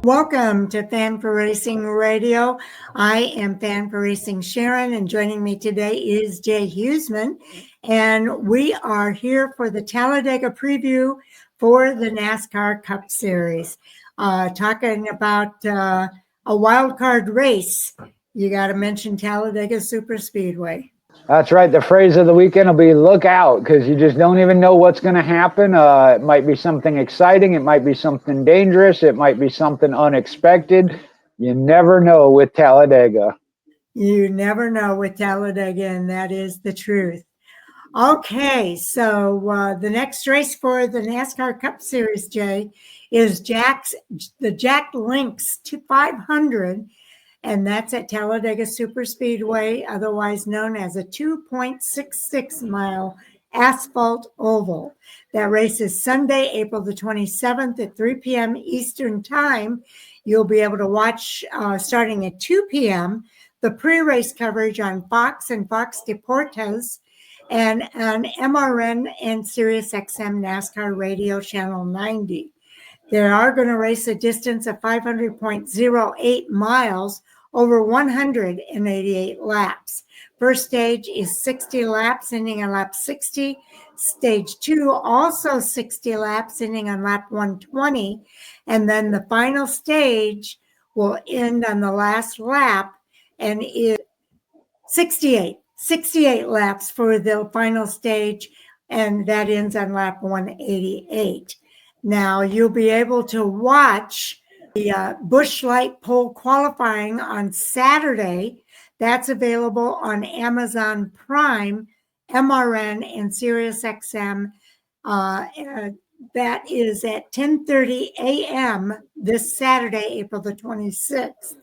Welcome to Fan for Racing Radio. I am Fan for Racing Sharon, and joining me today is Jay Huseman. And we are here for the Talladega preview for the NASCAR Cup Series. Talking about a wild card race. You got to mention Talladega Superspeedway. That's right. The phrase of the weekend will be look out, because you just don't even know what's going to happen. It might be something exciting. It might be something dangerous. It might be something unexpected. You never know with Talladega. You never know with Talladega, and that is the truth. Okay, so the next race for the NASCAR Cup Series, Jay, is the Jack Links 500. And that's at Talladega Superspeedway, otherwise known as a 2.66-mile asphalt oval. That race is Sunday, April the 27th at 3 p.m. Eastern Time. You'll be able to watch starting at 2 p.m. the pre-race coverage on Fox and Fox Deportes and on MRN and SiriusXM NASCAR Radio Channel 90. They are going to race a distance of 500.08 miles over 188 laps. First stage is 60 laps, ending on lap 60. Stage 2, also 60 laps, ending on lap 120. And then the final stage will end on the last lap and is 68 laps for the final stage, and that ends on lap 188. Now, you'll be able to watch the Busch Light Pole qualifying on Saturday. That's available on Amazon Prime, MRN, and SiriusXM. That is at 10:30 a.m. this Saturday, April the 26th.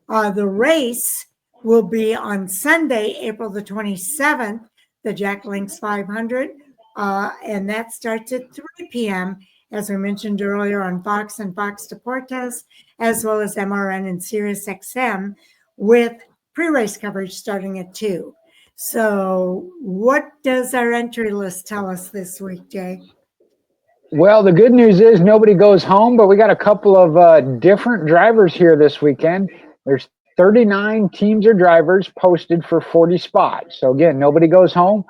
The race will be on Sunday, April the 27th, the Jack Links 500, and that starts at 3 p.m., as we mentioned earlier, on Fox and Fox Deportes, as well as MRN and SiriusXM, with pre-race coverage starting at 2. So what does our entry list tell us this week, Jay? Well, the good news is nobody goes home, but we got a couple of different drivers here this weekend. There's 39 teams or drivers posted for 40 spots. So again, nobody goes home.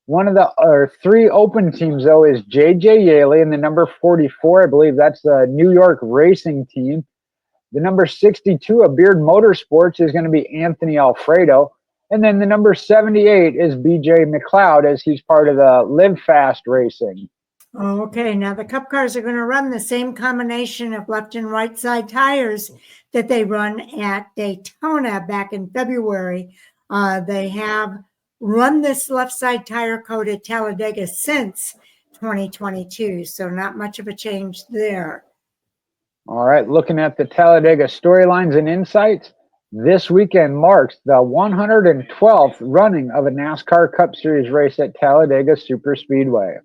One of the three open teams, though, is J.J. Yaley in the number 44. I believe that's the New York Racing Team. The number 62 of Beard Motorsports is going to be Anthony Alfredo. And then the number 78 is B.J. McLeod, as he's part of the Live Fast Racing. Okay, now the Cup cars are going to run the same combination of left and right side tires that they run at Daytona back in February. They have run this left side tire code at Talladega since 2022, so not much of a change there. All right, looking at the Talladega storylines and insights, this weekend marks the 112th running of a NASCAR Cup Series race at Talladega Superspeedway.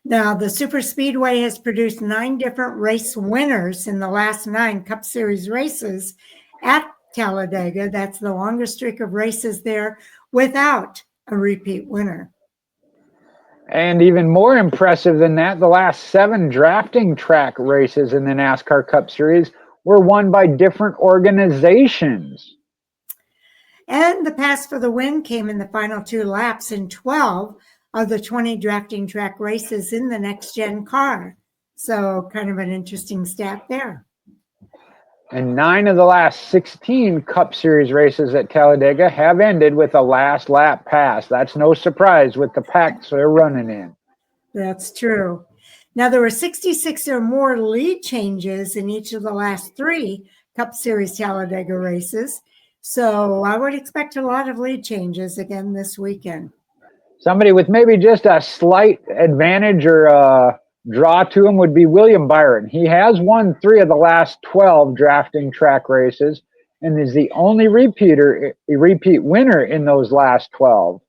Now, the Superspeedway has produced 9 different race winners in the last 9 Cup Series races at Talladega. That's the longest streak of races there without a repeat winner. And even more impressive than that, the last 7 drafting track races in the NASCAR Cup Series were won by different organizations. And the pass for the win came in the final 2 laps in 12 of the 20 drafting track races in the next-gen car. So kind of an interesting stat there. And 9 of the last 16 Cup Series races at Talladega have ended with a last lap pass. That's no surprise with the packs they're running in. That's true. Now, there were 66 or more lead changes in each of the last 3 Cup Series Talladega races. So I would expect a lot of lead changes again this weekend. Somebody with maybe just a slight advantage or draw to him would be William Byron. He has won 3 of the last 12 drafting track races and is the only repeat winner in those last 12.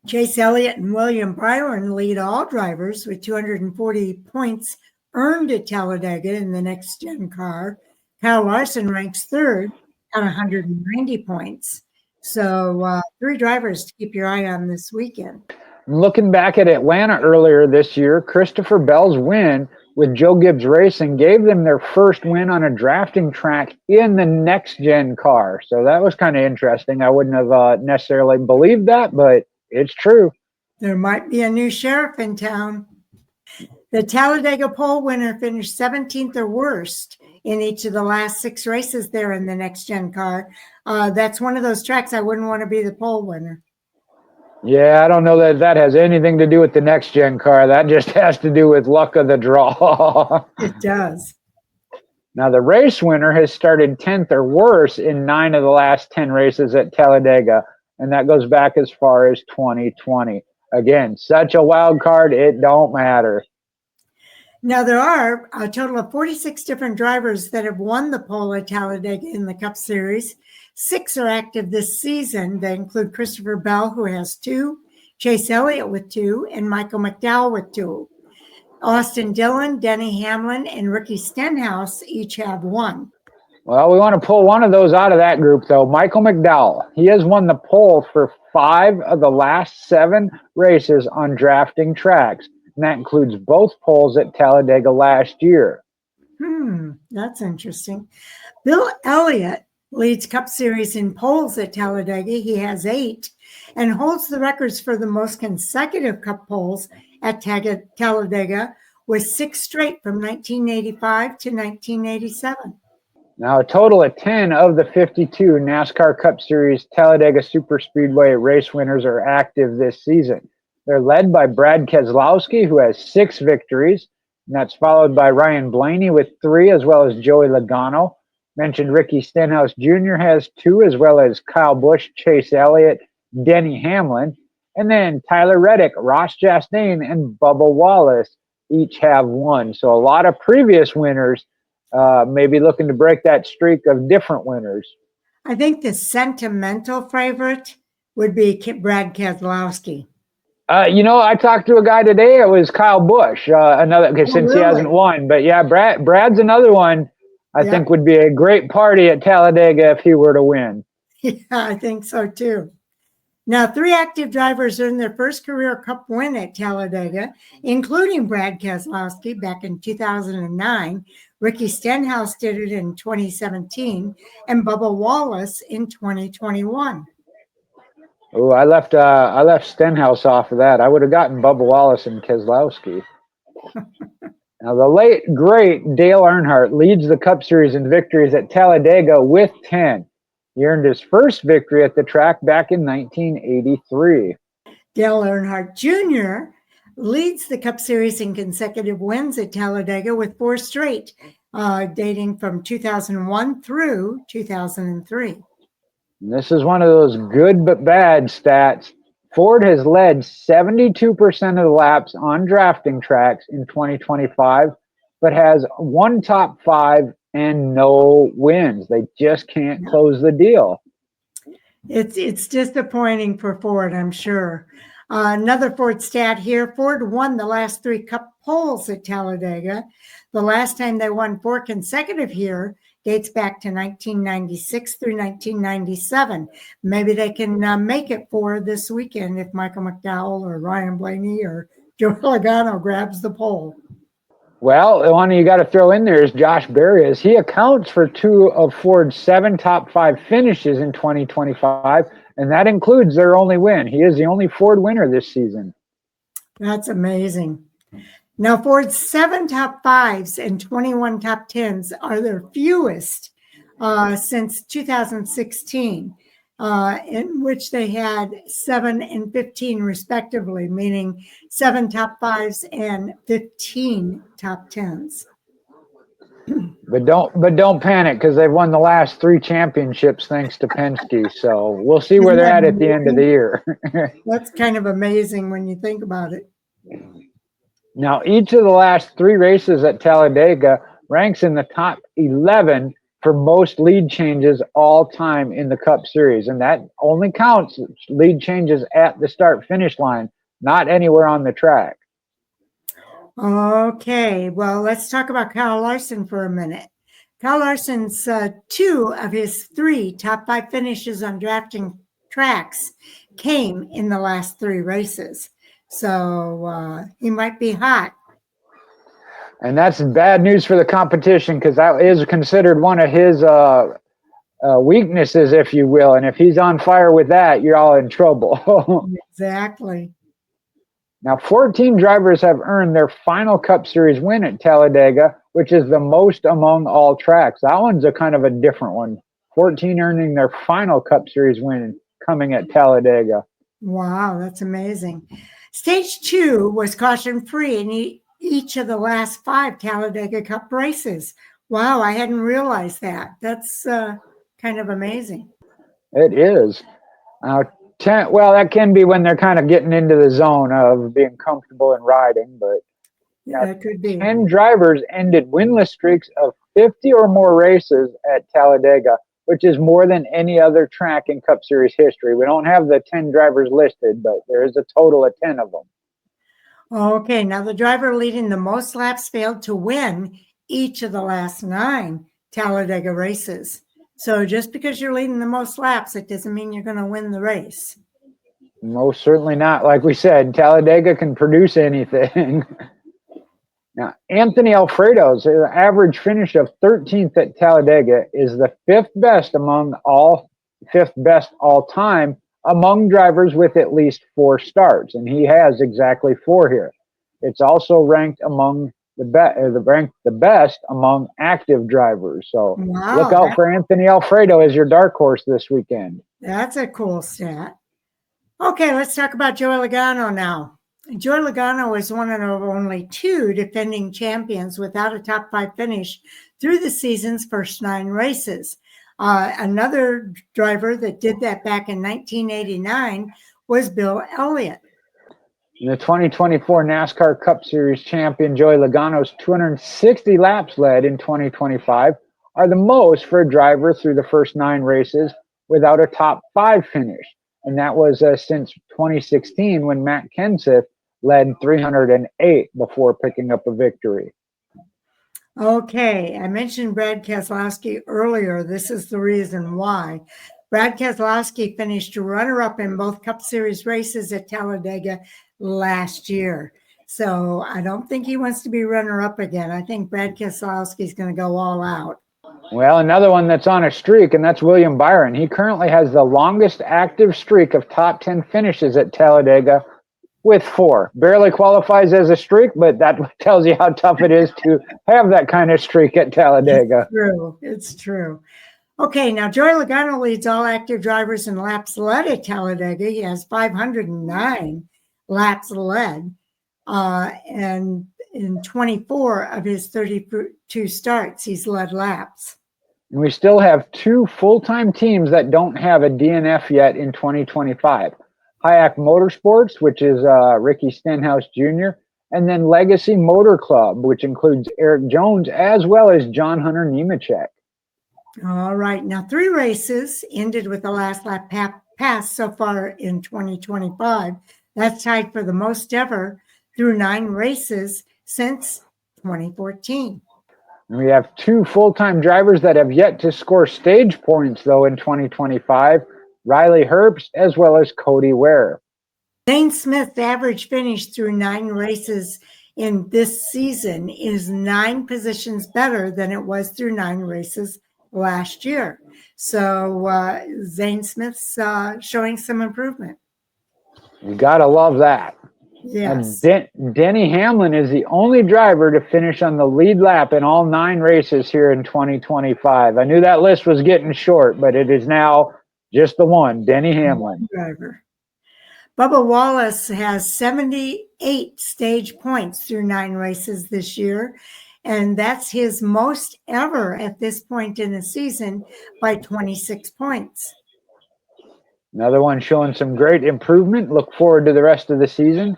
Chase Elliott and William Byron lead all drivers with 240 points earned at Talladega in the next-gen car. Kyle Larson ranks 3rd at 190 points. So 3 drivers to keep your eye on this weekend. Looking back at Atlanta earlier this year, Christopher Bell's win with Joe Gibbs Racing gave them their first win on a drafting track in the next-gen car. So that was kind of interesting. I wouldn't have necessarily believed that, but it's true. There might be a new sheriff in town. The Talladega pole winner finished 17th or worst in each of the last 6 races there in the next-gen car. That's one of those tracks I wouldn't want to be the pole winner. Yeah, I don't know that that has anything to do with the next-gen car. That just has to do with luck of the draw. It does. Now, the race winner has started 10th or worse in 9 of the last 10 races at Talladega, and that goes back as far as 2020. Again, such a wild card, it don't matter. Now, there are a total of 46 different drivers that have won the pole at Talladega in the Cup Series. 6 are active this season. They include Christopher Bell, who has 2, Chase Elliott with 2, and Michael McDowell with 2. Austin Dillon, Denny Hamlin, and Ricky Stenhouse each have 1. Well, we want to pull one of those out of that group, though. Michael McDowell. He has won the pole for 5 of the last 7 races on drafting tracks, and that includes both poles at Talladega last year. That's interesting. Bill Elliott leads Cup Series in poles at Talladega. He has 8 and holds the records for the most consecutive Cup poles at Talladega with 6 straight from 1985 to 1987. Now, a total of 10 of the 52 NASCAR Cup Series Talladega Superspeedway race winners are active this season. They're led by Brad Keselowski, who has 6 victories, and that's followed by Ryan Blaney with 3, as well as Joey Logano. Mentioned Ricky Stenhouse Jr. has 2, as well as Kyle Busch, Chase Elliott, Denny Hamlin. And then Tyler Reddick, Ross Chastain, and Bubba Wallace each have 1. So a lot of previous winners maybe looking to break that streak of different winners. I think the sentimental favorite would be Brad Keselowski. I talked to a guy today. It was Kyle Busch, since he hasn't won. But yeah, Brad's another one I think would be a great party at Talladega if he were to win. Yeah, I think so too. Now, 3 active drivers earned their first career Cup win at Talladega, including Brad Keselowski back in 2009. Ricky Stenhouse did it in 2017, and Bubba Wallace in 2021. Oh, I left Stenhouse off of that. I would have gotten Bubba Wallace and Keselowski. Now, the late, great Dale Earnhardt leads the Cup Series in victories at Talladega with 10. He earned his first victory at the track back in 1983. Dale Earnhardt Jr. leads the Cup Series in consecutive wins at Talladega with 4 straight, dating from 2001 through 2003. And this is one of those good but bad stats. Ford has led 72% of the laps on drafting tracks in 2025, but has 1 top 5 and no wins. They just can't close the deal. It's disappointing for Ford, I'm sure. Another Ford stat here. Ford won the last 3 Cup poles at Talladega. The last time they won 4 consecutive here dates back to 1996 through 1997. Maybe they can make it 4 this weekend if Michael McDowell or Ryan Blaney or Joe Logano grabs the pole. Well, the one you got to throw in there is Josh Berry, as he accounts for 2 of Ford's 7 top 5 finishes in 2025, and that includes their only win. He is the only Ford winner this season. That's amazing. Now, Ford's 7 top 5s and 21 top 10s are their fewest since 2016, in which they had 7 and 15 respectively, meaning 7 top 5s and 15 top 10s. But don't panic, because they've won the last 3 championships thanks to Penske. So we'll see where they're at the end of the year. That's kind of amazing when you think about it. Now, each of the last 3 races at Talladega ranks in the top 11 for most lead changes all time in the Cup Series. And that only counts lead changes at the start-finish line, not anywhere on the track. Okay, well, let's talk about Kyle Larson for a minute. Kyle Larson's 2 of his 3 top 5 finishes on drafting tracks came in the last 3 races. So he might be hot. And that's bad news for the competition because that is considered one of his weaknesses, if you will. And if he's on fire with that, you're all in trouble. Exactly. Now, 14 drivers have earned their final Cup Series win at Talladega, which is the most among all tracks. That one's a kind of a different one. 14 earning their final Cup Series win coming at Talladega. Wow, that's amazing. Stage 2 was caution-free in each of the last 5 Talladega Cup races. Wow, I hadn't realized that. That's kind of amazing. It is. Well, that can be when they're kind of getting into the zone of being comfortable in riding, but Yeah, it could be. 10 drivers ended winless streaks of 50 or more races at Talladega, which is more than any other track in Cup Series history. We don't have the 10 drivers listed, but there is a total of 10 of them. Okay, now the driver leading the most laps failed to win each of the last 9 Talladega races. So just because you're leading the most laps, it doesn't mean you're going to win the race. Most certainly not. Like we said, Talladega can produce anything. Now, Anthony Alfredo's average finish of 13th at Talladega is the 5th best all time among drivers with at least 4 starts, and he has exactly 4 here. It's also ranked among the best among active drivers. So look out for Anthony Alfredo as your dark horse this weekend. That's a cool stat. Okay, let's talk about Joey Logano now. Joey Logano is one of only 2 defending champions without a top 5 finish through the season's first 9 races. Another driver that did that back in 1989 was Bill Elliott. The 2024 NASCAR Cup Series champion Joey Logano's 260 laps led in 2025 are the most for a driver through the first 9 races without a top 5 finish. And that was since 2016 when Matt Kenseth led 308 before picking up a victory. Okay, I mentioned Brad Keselowski earlier. This is the reason why. Brad Keselowski finished runner-up in both Cup Series races at Talladega last year. So I don't think he wants to be runner-up again. I think Brad Keselowski is going to go all out. Well, another one that's on a streak, and that's William Byron. He currently has the longest active streak of top 10 finishes at Talladega with 4. Barely qualifies as a streak, but that tells you how tough it is to have that kind of streak at Talladega. It's true. Okay, now Joey Logano leads all active drivers in laps led at Talladega. He has 509 laps led, and in 24 of his 32 starts, he's led laps. And we still have 2 full-time teams that don't have a DNF yet in 2025. Hayek Motorsports, which is Ricky Stenhouse Jr., and then Legacy Motor Club, which includes Eric Jones as well as John Hunter Nemechek. All right. Now, 3 races ended with the last lap pass so far in 2025. That's tied for the most ever through 9 races since 2014. We have 2 full-time drivers that have yet to score stage points, though, in 2025. Riley Herbst as well as Cody Ware. Zane Smith's average finish through 9 races in this season is 9 positions better than it was through 9 races last year. So Zane Smith's showing some improvement. You got to love that. Yes. Denny Hamlin is the only driver to finish on the lead lap in all 9 races here in 2025. I knew that list was getting short, but it is now just the one, Denny Hamlin. Driver. Bubba Wallace has 78 stage points through 9 races this year, and that's his most ever at this point in the season by 26 points. Another one showing some great improvement. Look forward to the rest of the season.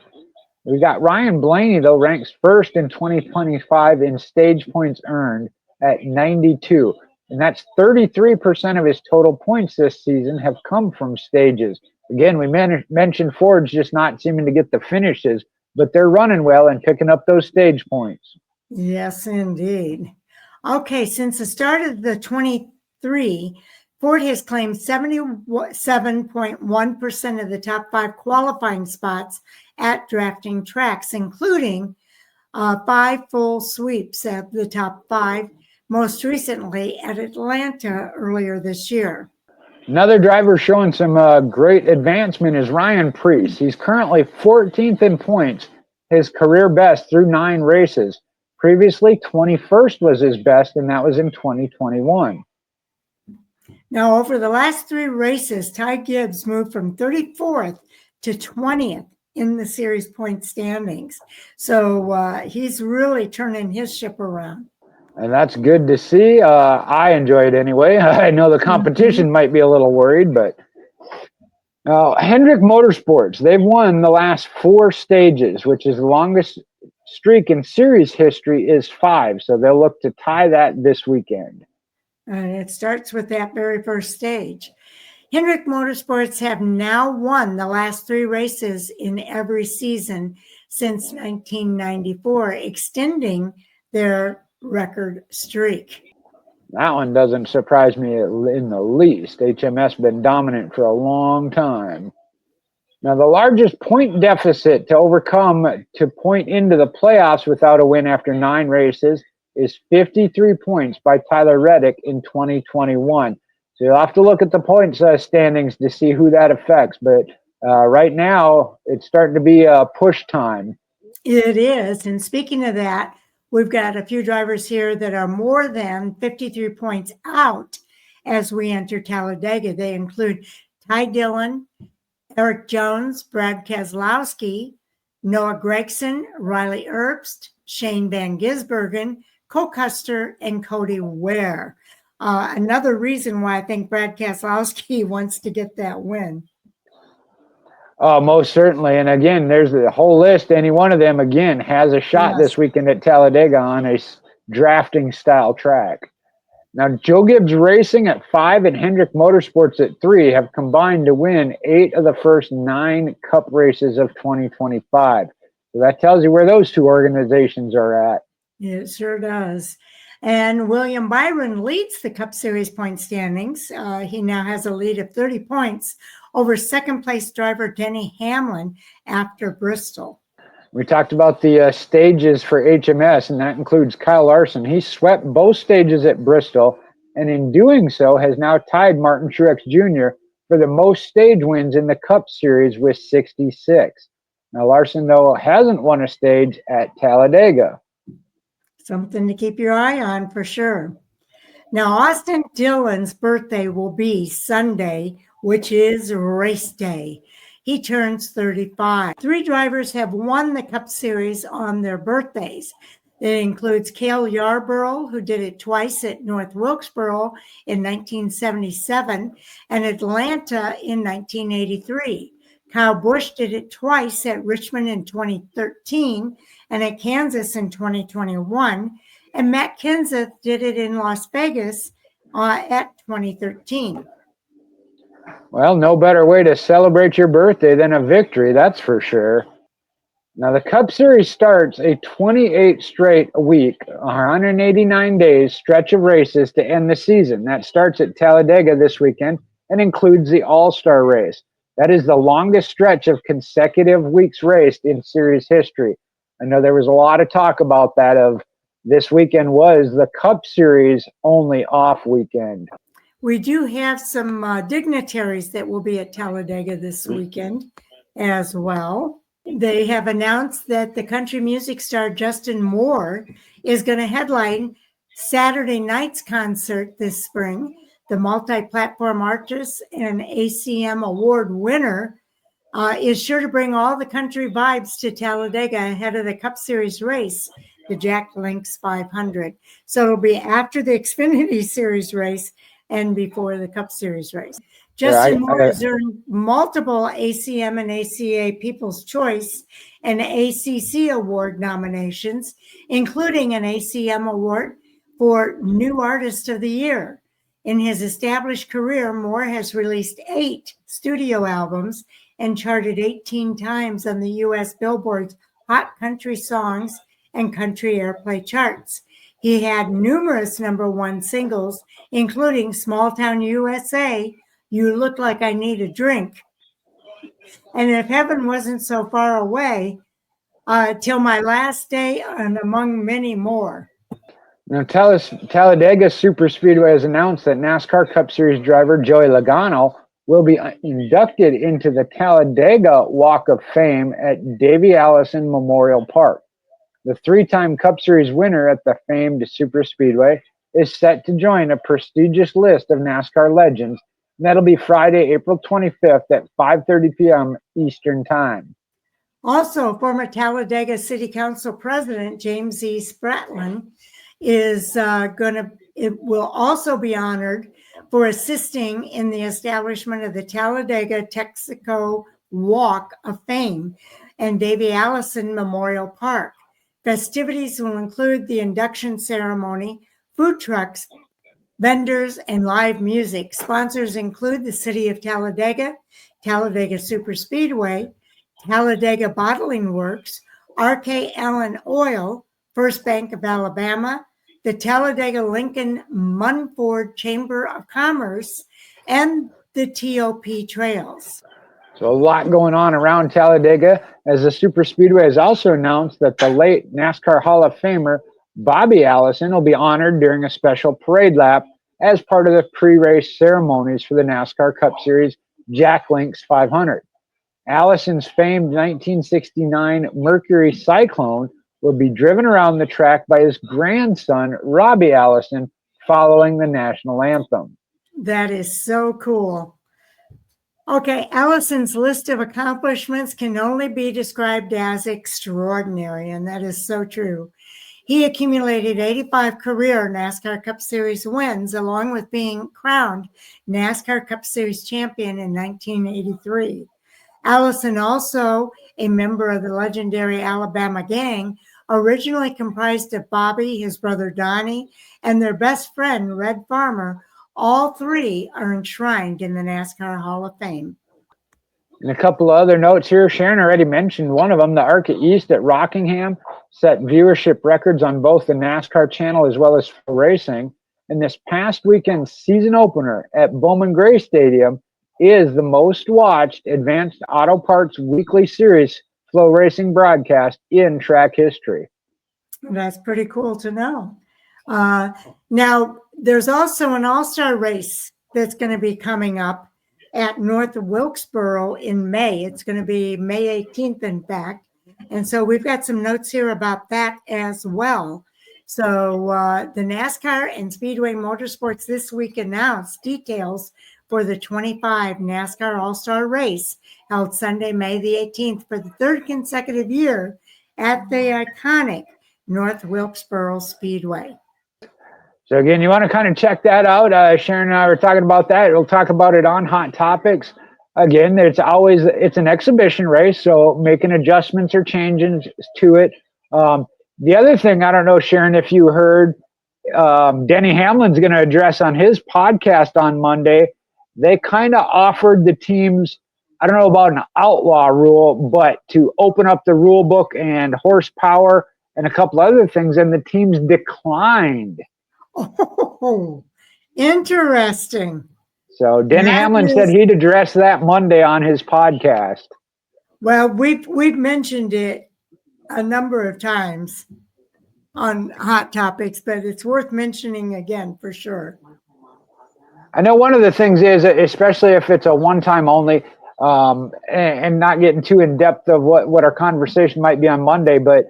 We got Ryan Blaney, though, ranks first in 2025 in stage points earned at 92. And that's 33% of his total points this season have come from stages. Again, we mentioned Ford's just not seeming to get the finishes, but they're running well and picking up those stage points. Yes, indeed. Okay, since the start of the 23, Ford has claimed 77.1% of the top 5 qualifying spots at drafting tracks, including 5 full sweeps of the top 5, most recently at Atlanta earlier this year. Another driver showing some great advancement is Ryan Preece. He's currently 14th in points, his career best through 9 races. Previously, 21st was his best, and that was in 2021. Now, over the last 3 races, Ty Gibbs moved from 34th to 20th in the series point standings. So he's really turning his ship around. And that's good to see. I enjoy it anyway. I know the competition might be a little worried, but Hendrick Motorsports, they've won the last 4 stages, which is the longest streak in series history is 5. So they'll look to tie that this weekend. And it starts with that very first stage. Hendrick Motorsports have now won the last 3 races in every season since 1994, extending their record streak. That one doesn't surprise me in the least. HMS been dominant for a long time. Now, the largest point deficit to overcome to point into the playoffs without a win after 9 races is 53 points by Tyler Reddick in 2021. So you'll have to look at the points standings to see who that affects. But right now, it's starting to be push time. It is. And speaking of that, we've got a few drivers here that are more than 53 points out as we enter Talladega. They include Ty Dillon, Eric Jones, Brad Keselowski, Noah Gragson, Riley Herbst, Shane Van Gisbergen, Cole Custer, and Cody Ware. Another reason why I think Brad Keselowski wants to get that win. Oh, most certainly. And again, there's the whole list. Any one of them, again, has a shot this weekend at Talladega on a drafting style track. Now, Joe Gibbs Racing at 5 and Hendrick Motorsports at 3 have combined to win 8 of the first 9 Cup races of 2025. So that tells you where those 2 organizations are at. It sure does. And William Byron leads the Cup Series point standings. He now has a lead of 30 points over second-place driver Denny Hamlin after Bristol. We talked about the stages for HMS, and that includes Kyle Larson. He swept both stages at Bristol, and in doing so has now tied Martin Truex Jr. for the most stage wins in the Cup Series with 66. Now, Larson, though, hasn't won a stage at Talladega. Something to keep your eye on for sure. Now, Austin Dillon's birthday will be Sunday, which is race day. He turns 35. 3 drivers have won the Cup Series on their birthdays. It includes Cale Yarborough, who did it twice at North Wilkesboro in 1977 and Atlanta in 1983. Kyle Busch did it twice at Richmond in 2013 and at Kansas in 2021. And Matt Kenseth did it in Las Vegas at 2013. Well, no better way to celebrate your birthday than a victory, that's for sure. Now, the Cup Series starts a 28 straight a week, 189 days stretch of races to end the season. That starts at Talladega this weekend and includes the All-Star race. That is the longest stretch of consecutive weeks raced in series history. I know there was a lot of talk about that of this weekend was the Cup Series only off weekend. We do have some dignitaries that will be at Talladega this weekend as well. They have announced that the country music star Justin Moore is going to headline Saturday night's concert this spring. The multi-platform artist and ACM award winner is sure to bring all the country vibes to Talladega ahead of the Cup Series race, the Jack Links 500. So it'll be after the Xfinity Series race and before the Cup Series race. Justin Moore has earned multiple ACM and ACA People's Choice and ACC Award nominations, including an ACM Award for New Artist of the Year. In his established career, Moore has released 8 studio albums and charted 18 times on the U.S. Billboard's Hot Country Songs and Country Airplay charts. He had numerous #1 singles, including Small Town USA, You Look Like I Need a Drink. And If Heaven Wasn't So Far Away, till my last day, and among many more. Now, Talladega Superspeedway has announced that NASCAR Cup Series driver Joey Logano will be inducted into the Talladega Walk of Fame at Davey Allison Memorial Park. The three-time Cup Series winner at the famed Superspeedway is set to join a prestigious list of NASCAR legends, and that'll be Friday, April 25th at 5:30 p.m. Eastern Time. Also, former Talladega City Council President James E. Spratlin is it will also be honored for assisting in the establishment of the Talladega Texaco Walk of Fame and Davey Allison Memorial Park. Festivities will include the induction ceremony, food trucks, vendors, and live music. Sponsors include the City of Talladega, Talladega Superspeedway, Talladega Bottling Works, RK Allen Oil, First Bank of Alabama, the Talladega Lincoln Munford Chamber of Commerce, and the TOP Trails. So a lot going on around Talladega, as the Superspeedway has also announced that the late NASCAR Hall of Famer Bobby Allison will be honored during a special parade lap as part of the pre-race ceremonies for the NASCAR Cup Series Jack Links 500. Allison's famed 1969 Mercury Cyclone will be driven around the track by his grandson, Robbie Allison, following the national anthem. That is so cool. Okay, Allison's list of accomplishments can only be described as extraordinary, and that is so true. He accumulated 85 career NASCAR Cup Series wins, along with being crowned NASCAR Cup Series champion in 1983. Allison, also a member of the legendary Alabama Gang, originally comprised of Bobby, his brother Donnie, and their best friend, Red Farmer. All three are enshrined in the NASCAR Hall of Fame. And a couple of other notes here. Sharon already mentioned one of them. The Arca East at Rockingham set viewership records on both the NASCAR channel as well as for racing. And this past weekend's season opener at Bowman Gray Stadium is the most watched Advanced Auto Parts weekly series flow racing broadcast in track history. That's pretty cool to know. Now, there's also an all-star race that's going to be coming up at North Wilkesboro in May. It's going to be May 18th, in fact. And so we've got some notes here about that as well. So the NASCAR and Speedway Motorsports this week announced details for the 25 NASCAR All-Star Race held Sunday, May the 18th for the third consecutive year at the iconic North Wilkesboro Speedway. So again, you want to kind of check that out. Sharon and I were talking about that. We'll talk about it on Hot Topics. Again, it's an exhibition race, so making adjustments or changes to it. The other thing, I don't know, Sharon, if you heard, Denny Hamlin's going to address on his podcast on Monday. They kind of offered the teams, I don't know about an outlaw rule, but to open up the rule book and horsepower and a couple other things, and the teams declined. Oh, interesting. So Denny Hamlin said he'd address that Monday on his podcast. Well, we've mentioned it a number of times on Hot Topics, but it's worth mentioning again for sure. I know one of the things is, especially if it's a one-time only, and not getting too in depth of what our conversation might be on Monday, but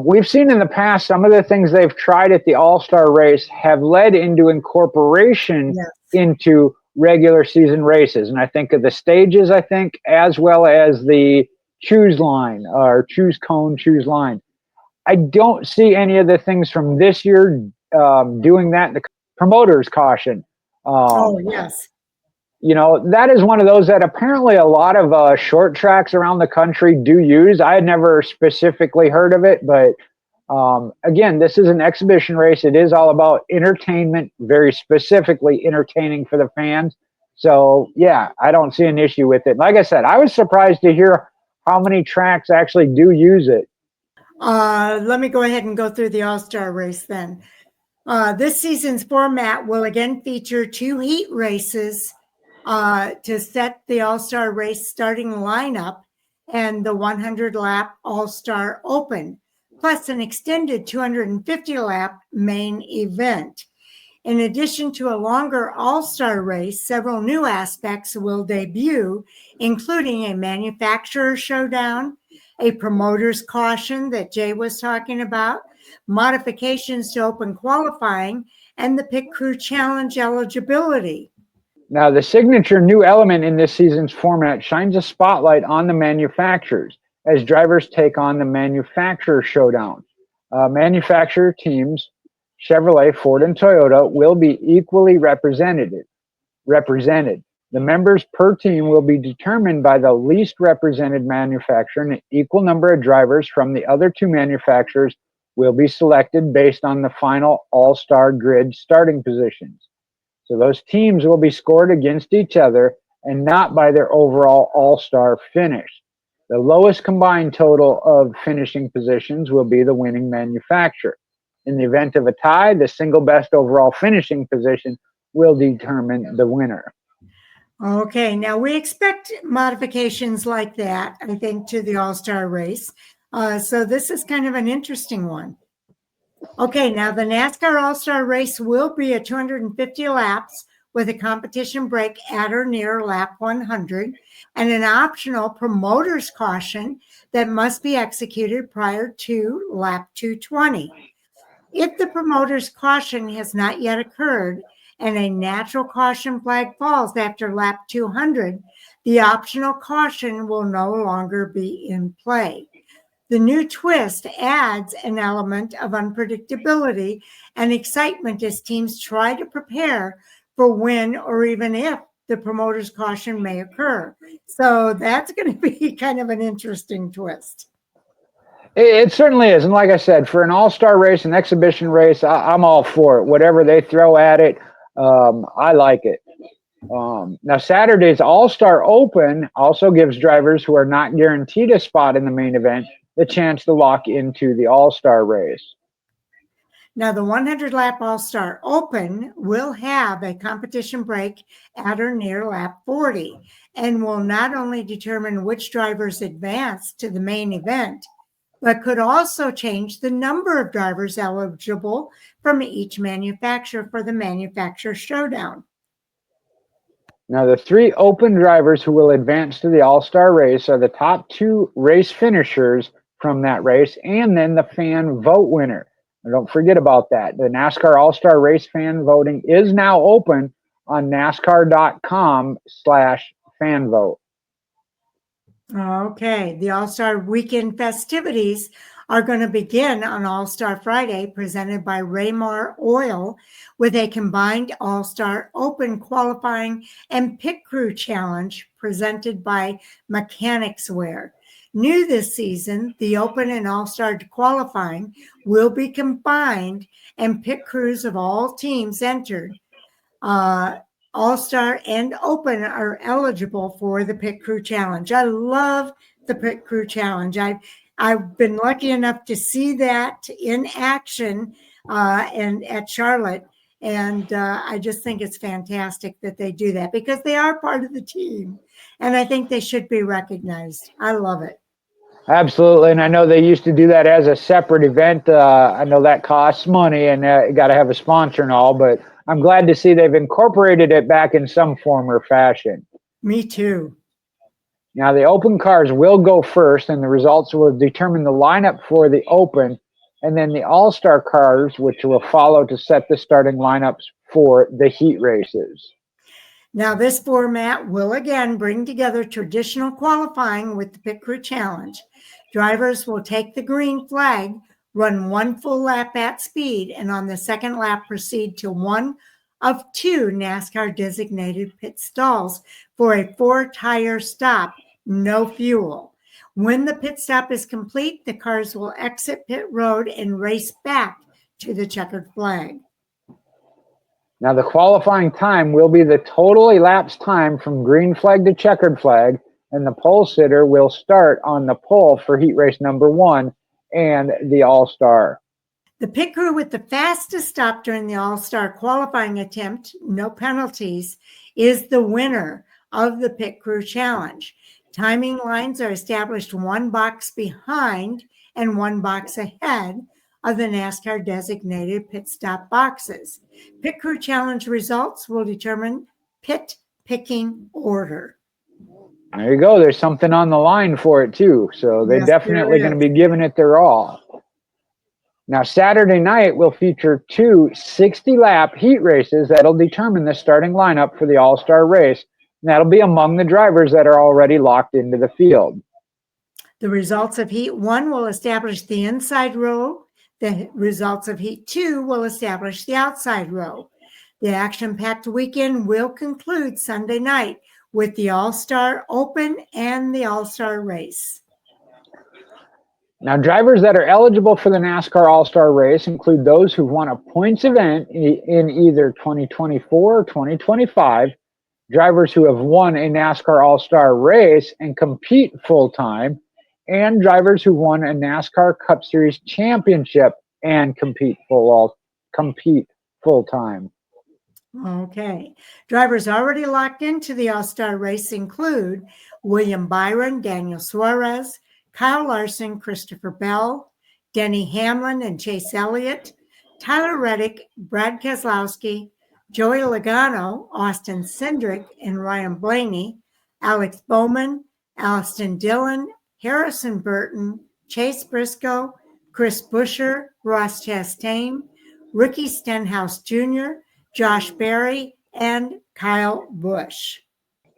we've seen in the past some of the things they've tried at the All-Star race have led into incorporation into regular season races. And I think of the stages, as well as the choose line or choose cone, choose line. I don't see any of the things from this year doing that. The promoter's caution. Yes. You know, that is one of those that apparently a lot of short tracks around the country do use. I had never specifically heard of it, but again, this is an exhibition race. It is all about entertainment, very specifically entertaining for the fans. So, yeah, I don't see an issue with it. Like I said, I was surprised to hear how many tracks actually do use it. Let me go ahead and go through the All-Star race then. This season's format will again feature 2 heat races to set the All-Star race starting lineup. and the 100-lap All-Star Open, plus an extended 250-lap main event. In addition to a longer all-star race, several new aspects will debut, including a manufacturer showdown, a promoter's caution that Jay was talking about, modifications to open qualifying, and the Pit Crew Challenge eligibility. Now, the signature new element in this season's format shines a spotlight on the manufacturers as drivers take on the manufacturer showdown. Manufacturer teams Chevrolet, Ford, and Toyota will be equally represented. The members per team will be determined by the least represented manufacturer, and an equal number of drivers from the other two manufacturers will be selected based on the final all-star grid starting positions. So those teams will be scored against each other and not by their overall all-star finish. The lowest combined total of finishing positions will be the winning manufacturer. In the event of a tie, the single best overall finishing position will determine the winner. Okay, now we expect modifications like that, I think, to the All-Star race. So this is kind of an interesting one. Okay, now the NASCAR All-Star race will be at 250 laps with a competition break at or near lap 100 and an optional promoter's caution that must be executed prior to lap 220. If the promoter's caution has not yet occurred and a natural caution flag falls after lap 200, the optional caution will no longer be in play. The new twist adds an element of unpredictability and excitement as teams try to prepare for when or even if the promoter's caution may occur. So that's going to be kind of an interesting twist. It certainly is. And like I said, for an all-star race, an exhibition race, I'm all for it. Whatever they throw at it, I like it. Now, Saturday's All-Star Open also gives drivers who are not guaranteed a spot in the main event the chance to lock into the All-Star race. Now, the 100-lap All-Star Open will have a competition break at or near lap 40 and will not only determine which drivers advance to the main event, but could also change the number of drivers eligible from each manufacturer for the manufacturer showdown. Now, the three open drivers who will advance to the All-Star race are the top two race finishers from that race and then the fan vote winner. And don't forget about that. The NASCAR All-Star race fan voting is now open on NASCAR.com/fan vote. Okay, the All-Star Weekend festivities are going to begin on All-Star Friday, presented by Raymar Oil, with a combined All-Star Open qualifying and Pit Crew Challenge presented by Mechanics Wear. New this season, the Open and All-Star qualifying will be combined and pit crews of all teams entered. All-Star and Open are eligible for the Pit Crew Challenge. I love the Pit Crew Challenge. I've been lucky enough to see that in action and at Charlotte, and I just think it's fantastic that they do that because they are part of the team, and I think they should be recognized. I love it. Absolutely, and I know they used to do that as a separate event. I know that costs money, and you got to have a sponsor and all, but I'm glad to see they've incorporated it back in some form or fashion. Me too. Now, the Open cars will go first, and the results will determine the lineup for the Open, and then the All-Star cars, which will follow to set the starting lineups for the heat races. Now, this format will again bring together traditional qualifying with the Pit Crew Challenge. Drivers will take the green flag, run one full lap at speed, and on the second lap proceed to one of two NASCAR designated pit stalls for a 4-tire stop, no fuel. When the pit stop is complete, the cars will exit pit road and race back to the checkered flag. Now, the qualifying time will be the total elapsed time from green flag to checkered flag, and the pole sitter will start on the pole for heat race number 1 and the All-Star. The pit crew with the fastest stop during the All-Star qualifying attempt, no penalties, is the winner of the Pit Crew Challenge. Timing lines are established one box behind and one box ahead of the NASCAR designated pit stop boxes. Pit Crew Challenge results will determine pit picking order. There you go. There's something on the line for it, too. So they're Yes, definitely there going to is. be giving it their all. Now, Saturday night will feature two 60-lap heat races that'll determine the starting lineup for the All-Star race. And that'll be among the drivers that are already locked into the field. The results of Heat 1 will establish the inside row. The results of Heat 2 will establish the outside row. The action-packed weekend will conclude Sunday night with the All-Star Open and the All-Star Race. Now, drivers that are eligible for the NASCAR All-Star Race include those who've won a points event in either 2024 or 2025, drivers who have won a NASCAR All-Star Race and compete full-time, and drivers who won a NASCAR Cup Series championship and compete full-time. Okay. Drivers already locked into the All-Star Race include William Byron, Daniel Suarez, Kyle Larson, Christopher Bell, Denny Hamlin and Chase Elliott, Tyler Reddick, Brad Keselowski, Joey Logano, Austin Cindric, and Ryan Blaney, Alex Bowman, Austin Dillon, Harrison Burton, Chase Briscoe, Chris Buescher, Ross Chastain, Ricky Stenhouse Jr., Josh Berry, and Kyle Busch.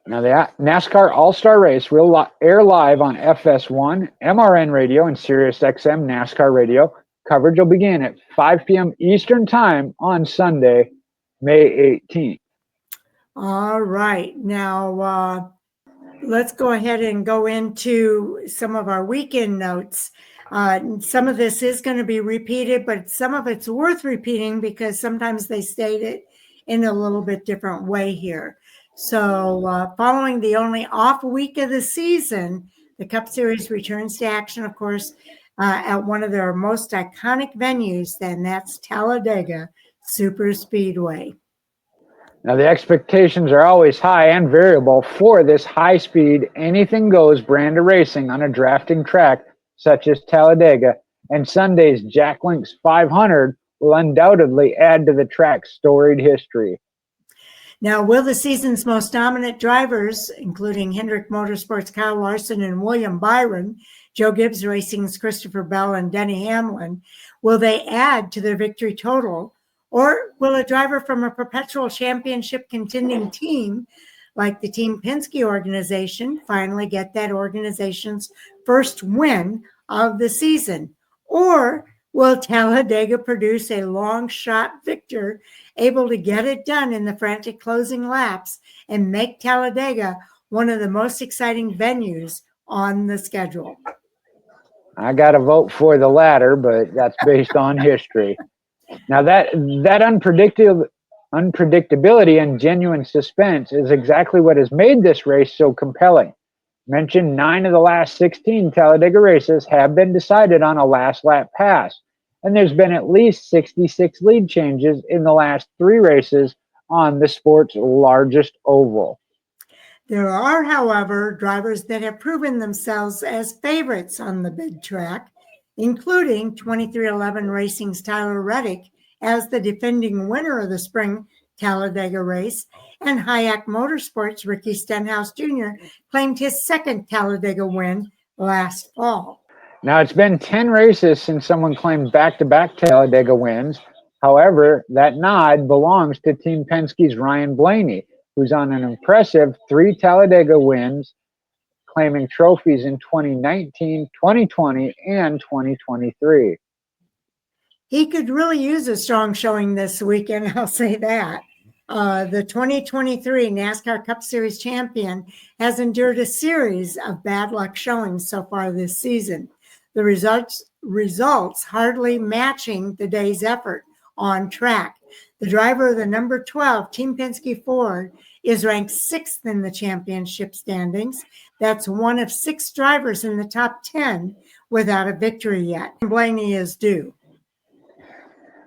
Now, the NASCAR All-Star Race will air live on FS1, MRN Radio, and SiriusXM NASCAR Radio. Coverage will begin at 5 p.m. Eastern Time on Sunday, May 18th. All right. Now, let's go ahead and go into some of our weekend notes. Some of this is going to be repeated, but some of it's worth repeating because sometimes they state it in a little bit different way here. So following the only off week of the season, the Cup Series returns to action, of course, at one of their most iconic venues, and that's Talladega Superspeedway. Now, the expectations are always high and variable for this high-speed, anything-goes brand of racing on a drafting track such as Talladega, and Sunday's Jack Links 500 will undoubtedly add to the track's storied history. Now, will the season's most dominant drivers, including Hendrick Motorsports' Kyle Larson and William Byron, Joe Gibbs Racing's Christopher Bell and Denny Hamlin, will they add to their victory total? Or will a driver from a perpetual championship contending team like the Team Penske organization finally get that organization's first win of the season? Or will Talladega produce a long shot victor able to get it done in the frantic closing laps and make Talladega one of the most exciting venues on the schedule? I got to vote for the latter, but that's based on history. Now, that unpredictability and genuine suspense is exactly what has made this race so compelling. Mentioned 9 of the last 16 Talladega races have been decided on a last lap pass, and there's been at least 66 lead changes in the last 3 races on the sport's largest oval. There are, however, drivers that have proven themselves as favorites on the big track, including 2311 Racing's Tyler Reddick as the defending winner of the spring Talladega race, and Hayek Motorsports' Ricky Stenhouse Jr. claimed his second Talladega win last fall. Now, it's been 10 races since someone claimed back-to-back Talladega wins. However, that nod belongs to Team Penske's Ryan Blaney, who's on an impressive 3 Talladega wins, claiming trophies in 2019, 2020, and 2023. He could really use a strong showing this weekend, I'll say that. The 2023 NASCAR Cup Series champion has endured a series of bad luck showings so far this season. The results hardly matching the day's effort on track. The driver of the number 12 Team Penske Ford is ranked 6th in the championship standings. That's one of 6 drivers in the top 10 without a victory yet. Blaney is due.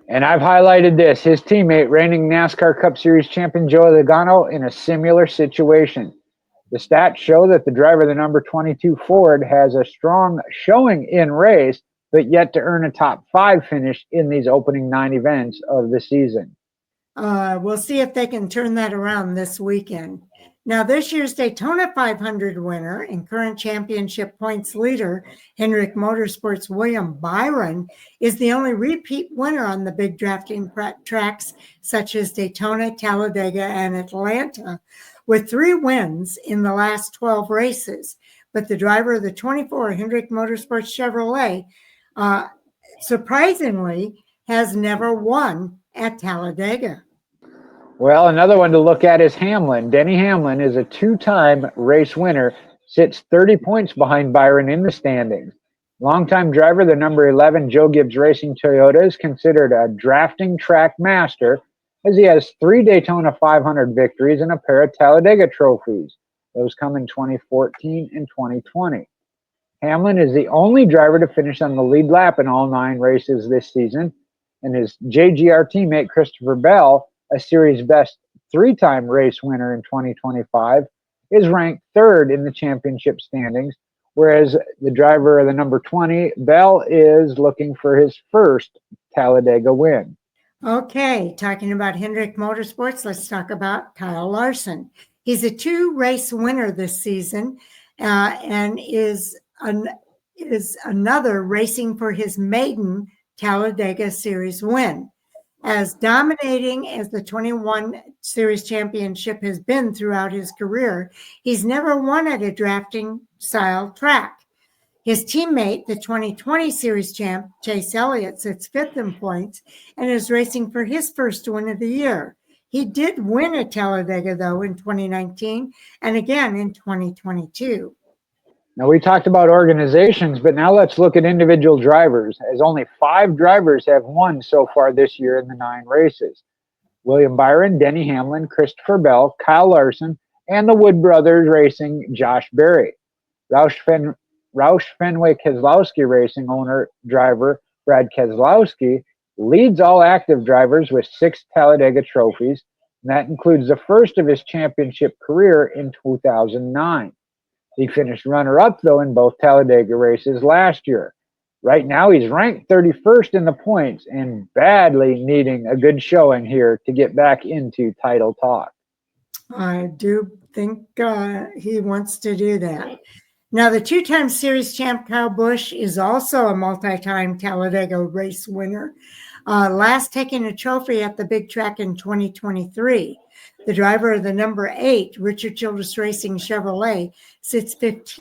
And I've highlighted this, his teammate, reigning NASCAR Cup Series champion Joey Logano, in a similar situation. The stats show that the driver of the number 22 Ford has a strong showing in race, but yet to earn a top 5 finish in these opening 9 events of the season. We'll see if they can turn that around this weekend. Now, this year's Daytona 500 winner and current championship points leader, Hendrick Motorsports' William Byron, is the only repeat winner on the big drafting tracks such as Daytona, Talladega, and Atlanta, with 3 wins in the last 12 races. But the driver of the 24 Hendrick Motorsports Chevrolet, surprisingly, has never won at Talladega. Well, another one to look at is Hamlin. Denny Hamlin is a 2-time race winner, sits 30 points behind Byron in the standings. Longtime driver, the number 11 Joe Gibbs Racing Toyota, is considered a drafting track master as he has 3 Daytona 500 victories and a pair of Talladega trophies. Those come in 2014 and 2020. Hamlin is the only driver to finish on the lead lap in all 9 races this season, and his JGR teammate Christopher Bell, a series best 3-time race winner in 2025, is ranked 3rd in the championship standings, whereas the driver of the number 20, Bell, is looking for his first Talladega win. Okay, talking about Hendrick Motorsports, let's talk about Kyle Larson. He's a 2-race winner this season and is another racing for his maiden Talladega Series win. As dominating as the 21 Series championship has been throughout his career, he's never won at a drafting style track. His teammate, the 2020 Series champ, Chase Elliott, sits 5th in points and is racing for his first win of the year. He did win at Talladega, though, in 2019 and again in 2022. Now, we talked about organizations, but now let's look at individual drivers, as only 5 drivers have won so far this year in the 9 races. William Byron, Denny Hamlin, Christopher Bell, Kyle Larson, and the Wood Brothers Racing Josh Berry. Roush Fenway Keselowski Racing owner-driver Brad Keselowski leads all active drivers with 6 Talladega trophies, and that includes the first of his championship career in 2009. He finished runner-up, though, in both Talladega races last year. Right now, he's ranked 31st in the points and badly needing a good showing here to get back into title talk. I do think he wants to do that. Now, the 2-time Series champ Kyle Busch is also a multi-time Talladega race winner, last taking a trophy at the big track in 2023. The driver of the number 8 Richard Childress Racing Chevrolet sits 15th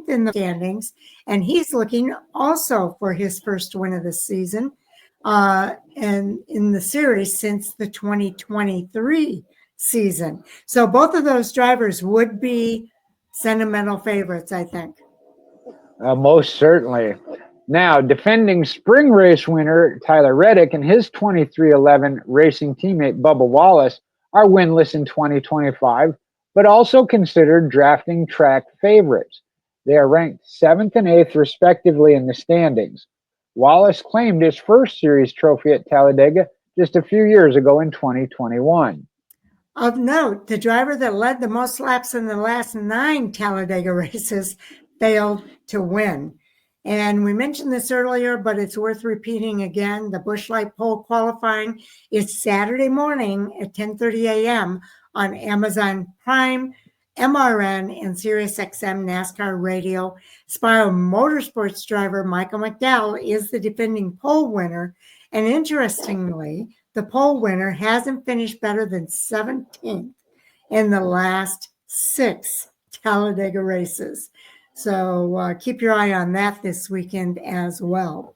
in the standings, and he's looking also for his first win of the season and in the series since the 2023 season. So both of those drivers would be sentimental favorites, I think. Most certainly. Now, defending spring race winner Tyler Reddick and his 2311 racing teammate Bubba Wallace are winless in 2025, but also considered drafting track favorites. They are ranked 7th and 8th, respectively, in the standings. Wallace claimed his first series trophy at Talladega just a few years ago in 2021. Of note, the driver that led the most laps in the last 9 Talladega races failed to win. And we mentioned this earlier, but it's worth repeating again. The Busch Light Pole qualifying is Saturday morning at 10:30 a.m. on Amazon Prime, MRN, and SiriusXM NASCAR Radio. Spiro Motorsports driver Michael McDowell is the defending pole winner. And interestingly, the pole winner hasn't finished better than 17th in the last 6 Talladega races. So keep your eye on that this weekend as well.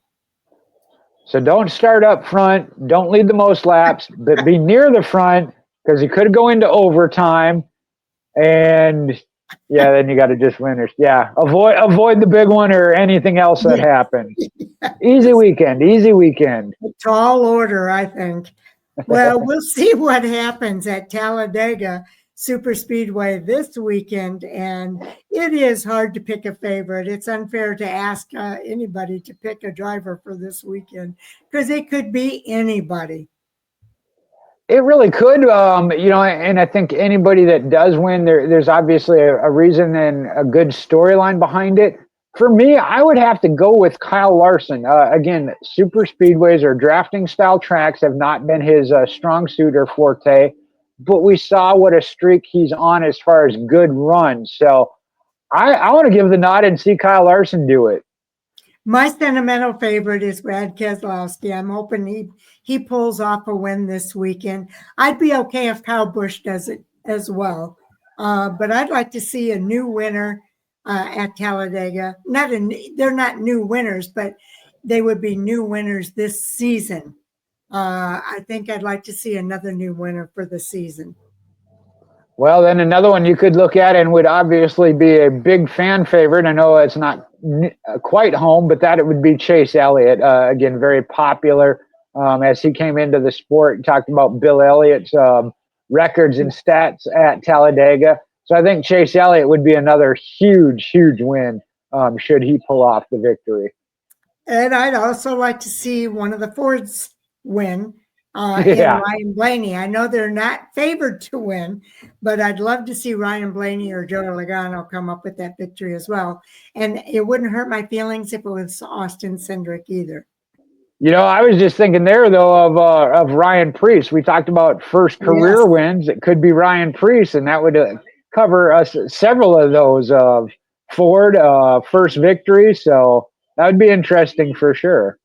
So don't start up front. Don't lead the most laps, but be near the front because you could go into overtime. And yeah, then you got to just win. Yeah, avoid the big one or anything else that happened. Yes. Easy weekend. A tall order, I think. Well, we'll see what happens at Talladega Superspeedway this weekend, and it is hard to pick a favorite. It's unfair to ask anybody to pick a driver for this weekend because it could be anybody. It really could, and I think anybody that does win, there's obviously a reason and a good storyline behind it. For me, I would have to go with Kyle Larson. Again, super speedways or drafting style tracks have not been his strong suit or forte, but we saw what a streak he's on as far as good runs. So I want to give the nod and see Kyle Larson do it. My sentimental favorite is Brad Keselowski. I'm hoping he pulls off a win this weekend. I'd be okay if Kyle Busch does it as well, but I'd like to see a new winner at Talladega. They're not new winners, but they would be new winners this season. I think I'd like to see another new winner for the season. Well, then another one you could look at and would obviously be a big fan favorite. I know it's not quite home, but that it would be Chase Elliott. Again, very popular as he came into the sport. Talked about Bill Elliott's records and stats at Talladega. So I think Chase Elliott would be another huge, huge win should he pull off the victory. And I'd also like to see one of the Fords win. And Ryan Blaney. I know they're not favored to win, but I'd love to see Ryan Blaney or Joe Logano come up with that victory as well. And it wouldn't hurt my feelings if it was Austin Cindric either. I was just thinking there, though, of Ryan Preece. We talked about first career wins. It could be Ryan Preece, and that would cover us several of those Ford first victory. So that would be interesting for sure.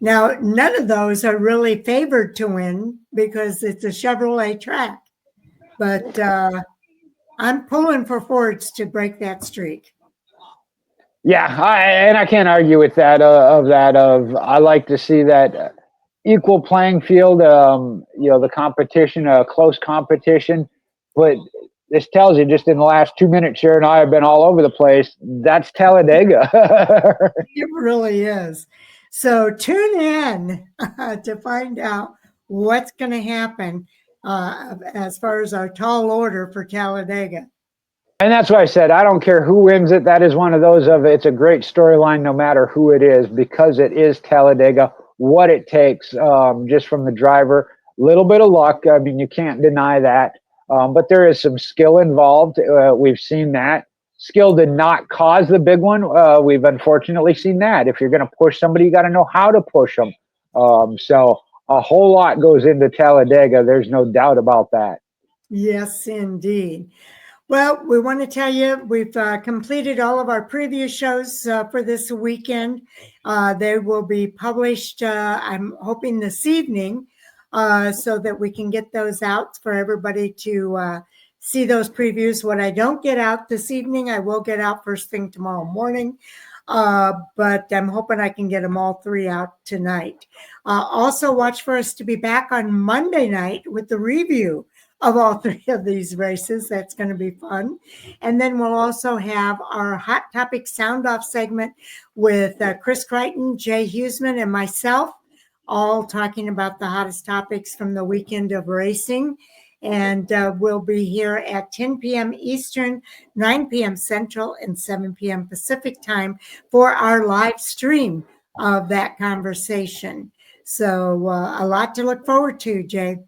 Now, none of those are really favored to win because it's a Chevrolet track. But I'm pulling for Fords to break that streak. Yeah, I can't argue with that. I like to see that equal playing field. The competition, a close competition. But this tells you just in the last 2 minutes, Sharon and I have been all over the place. That's Talladega. It really is. So tune in to find out what's going to happen as far as our tall order for Talladega. And that's why I said I don't care who wins it. That is one of those it's a great storyline no matter who it is because it is Talladega, what it takes just from the driver. A little bit of luck. I mean, you can't deny that. But there is some skill involved. We've seen that. Skill did not cause the big one. We've unfortunately seen that. If you're going to push somebody, you got to know how to push them. So a whole lot goes into Talladega. There's no doubt about that. Yes, indeed. Well, we want to tell you we've completed all of our previous shows for this weekend. They will be published, I'm hoping, this evening so that we can get those out for everybody to see those previews. What I don't get out this evening, I will get out first thing tomorrow morning. But I'm hoping I can get them all three out tonight. Also, watch for us to be back on Monday night with the review of all three of these races. That's going to be fun. And then we'll also have our Hot Topic Sound Off segment with Chris Crichton, Jay Huseman, and myself, all talking about the hottest topics from the weekend of racing. And we'll be here at 10 p.m. Eastern, 9 p.m. Central, and 7 p.m. Pacific time for our live stream of that conversation. So a lot to look forward to, Jay.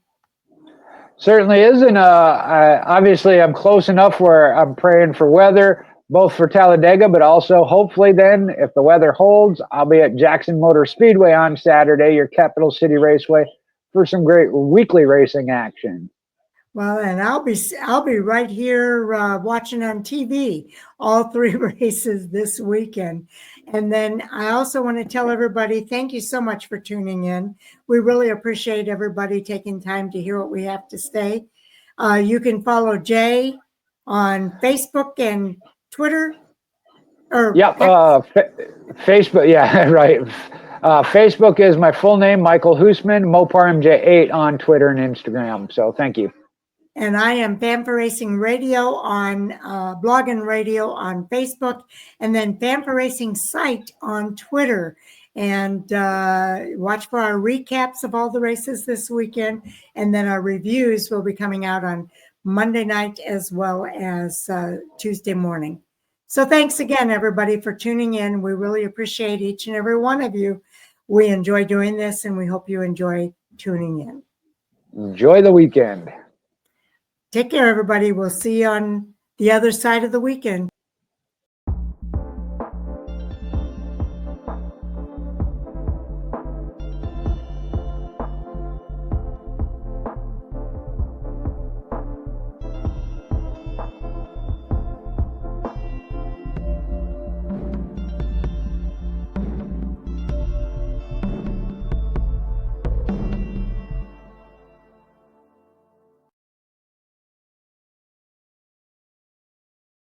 Certainly is. And obviously I'm close enough where I'm praying for weather, both for Talladega, but also hopefully then if the weather holds, I'll be at Jackson Motor Speedway on Saturday, your Capital City Raceway, for some great weekly racing action. Well, and I'll be right here watching on TV all three races this weekend. And then I also want to tell everybody, thank you so much for tuning in. We really appreciate everybody taking time to hear what we have to say. You can follow Jay on Facebook and Twitter. Facebook. Yeah, right. Facebook is my full name, Michael Huseman, MoparMJ8 on Twitter and Instagram. So thank you. And I am Fan for Racing Radio on Blog and Radio on Facebook, and then Fan for Racing site on Twitter. And watch for our recaps of all the races this weekend. And then our reviews will be coming out on Monday night as well as Tuesday morning. So thanks again, everybody, for tuning in. We really appreciate each and every one of you. We enjoy doing this, and we hope you enjoy tuning in. Enjoy the weekend. Take care, everybody. We'll see you on the other side of the weekend.